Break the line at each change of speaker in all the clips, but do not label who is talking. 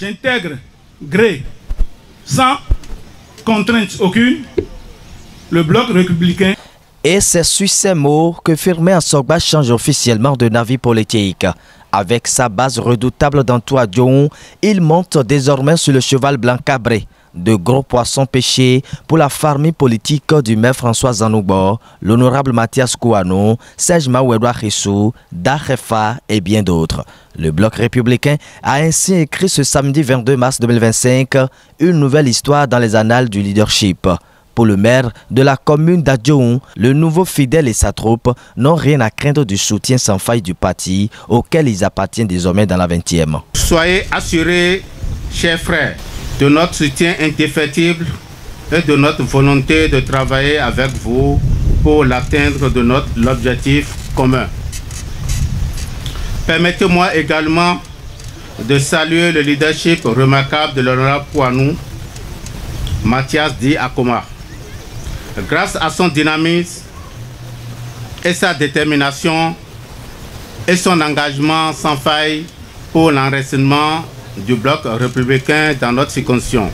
J'intègre gré, sans contrainte aucune, le bloc républicain.
Et c'est sur ces mots que Firmin Assogba change officiellement de navire politique. Avec sa base redoutable dans Touadjoun, il monte désormais sur le cheval blanc cabré. De gros poissons pêchés pour la famille politique du maire François Zanoubo, l'honorable Mathias Kouanou, Serge Mawedwa Khissou, Dakhefa et bien d'autres. Le bloc républicain a ainsi écrit ce samedi 22 mars 2025 une nouvelle histoire dans les annales du leadership. Pour le maire de la commune d'Adjoun, le nouveau fidèle et sa troupe n'ont rien à craindre du soutien sans faille du parti auquel ils appartiennent désormais dans la 20e.
Soyez assurés, chers frères, de notre soutien indéfectible et de notre volonté de travailler avec vous pour l'atteindre de l'objectif commun. Permettez-moi également de saluer le leadership remarquable de l'honorable Kouanou, Mathias Di Akoma. Grâce à son dynamisme et sa détermination et son engagement sans faille pour l'enracinement du bloc républicain dans notre circonscription,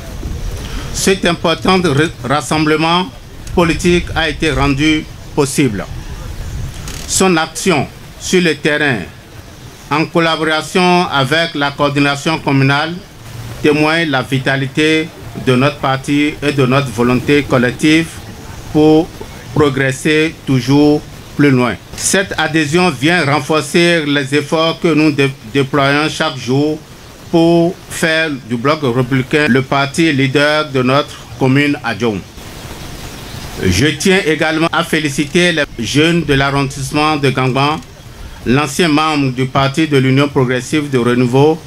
cet important rassemblement politique a été rendu possible. Son action sur le terrain, en collaboration avec la coordination communale, témoigne la vitalité de notre parti et de notre volonté collective pour progresser toujours plus loin. Cette adhésion vient renforcer les efforts que nous déployons chaque jour pour faire du bloc républicain le parti leader de notre commune Adjoun. Je tiens également à féliciter les jeunes de l'arrondissement de Gangban, l'ancien membre du parti de l'Union progressive de renouveau,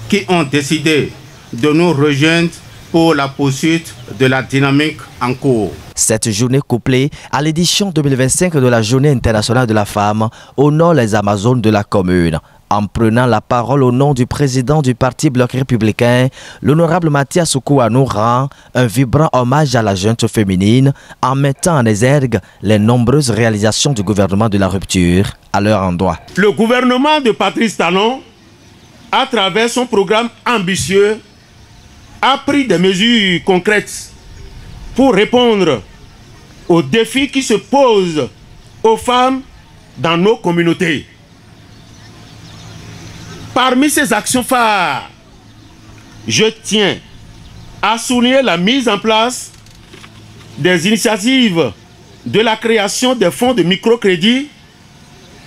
qui ont décidé de nous rejoindre pour la poursuite de la dynamique en cours.
Cette journée couplée à l'édition 2025 de la Journée internationale de la femme honore les Amazones de la commune. En prenant la parole au nom du président du Parti Bloc républicain, l'honorable Mathias Kouanou rend un vibrant hommage à la junte féminine en mettant en exergue les nombreuses réalisations du gouvernement de la rupture à leur endroit.
Le gouvernement de Patrice Talon, à travers son programme ambitieux, a pris des mesures concrètes pour répondre aux défis qui se posent aux femmes dans nos communautés. Parmi ces actions phares, je tiens à souligner la mise en place des initiatives de la création des fonds de microcrédit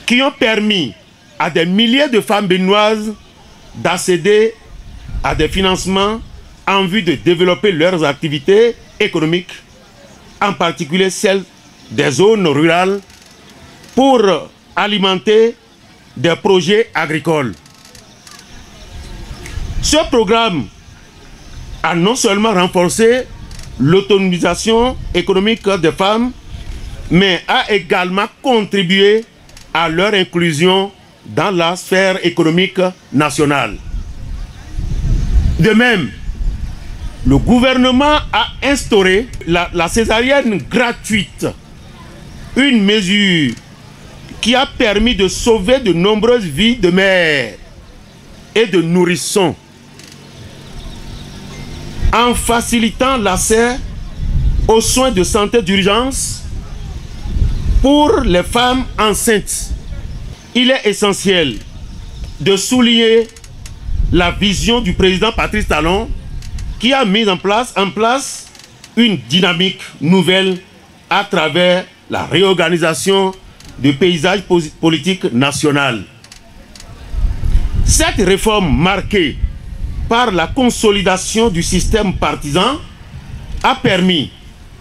qui ont permis à des milliers de femmes béninoises d'accéder à des financements en vue de développer leurs activités économiques, en particulier celles des zones rurales, pour alimenter des projets agricoles. Ce programme a non seulement renforcé l'autonomisation économique des femmes, mais a également contribué à leur inclusion dans la sphère économique nationale. De même, le gouvernement a instauré la césarienne gratuite, une mesure qui a permis de sauver de nombreuses vies de mères et de nourrissons, en facilitant l'accès aux soins de santé d'urgence pour les femmes enceintes. Il est essentiel de souligner la vision du président Patrice Talon qui a mis en place une dynamique nouvelle à travers la réorganisation du paysage politique national. Cette réforme marquée par la consolidation du système partisan a permis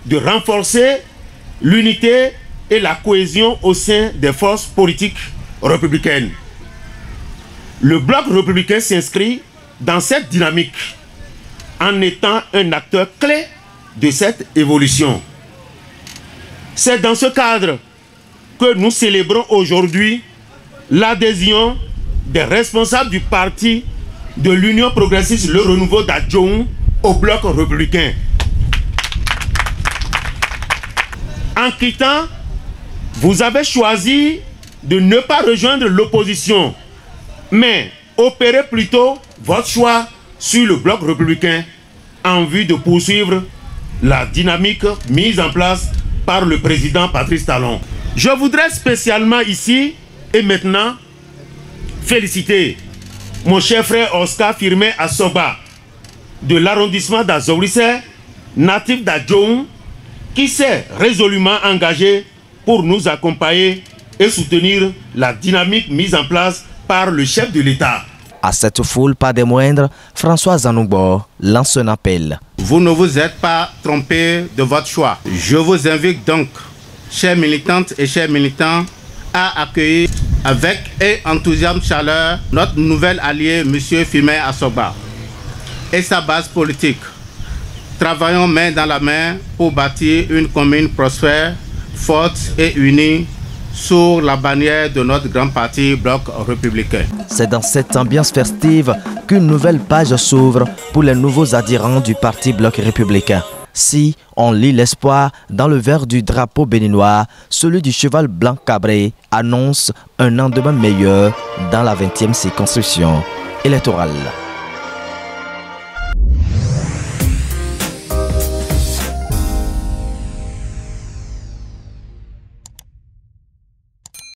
de renforcer l'unité et la cohésion au sein des forces politiques républicaines. Le bloc républicain s'inscrit dans cette dynamique en étant un acteur clé de cette évolution. C'est dans ce cadre que nous célébrons aujourd'hui l'adhésion des responsables du parti de l'Union progressiste Le Renouveau d'Adjoun au bloc républicain. En quittant, vous avez choisi de ne pas rejoindre l'opposition, mais opérez plutôt votre choix sur le bloc républicain en vue de poursuivre la dynamique mise en place par le président Patrice Talon. Je voudrais spécialement ici et maintenant féliciter mon cher frère Oscar Firmin Assoba de l'arrondissement d'Azawrise, natif d'Adjoum, qui s'est résolument engagé pour nous accompagner et soutenir la dynamique mise en place par le chef de l'État.
À cette foule, pas des moindres, François Zanoubo lance un appel.
Vous ne vous êtes pas trompé de votre choix. Je vous invite donc, chères militantes et chers militants, à accueillir avec enthousiasme chaleur notre nouvel allié, M. Firmin Assoba, et sa base politique. Travaillons main dans la main pour bâtir une commune prospère, forte et unie sous la bannière de notre grand parti Bloc républicain.
C'est dans cette ambiance festive qu'une nouvelle page s'ouvre pour les nouveaux adhérents du parti Bloc républicain. Si on lit l'espoir dans le vert du drapeau béninois, celui du cheval blanc cabré annonce un lendemain meilleur dans la 20e circonscription électorale.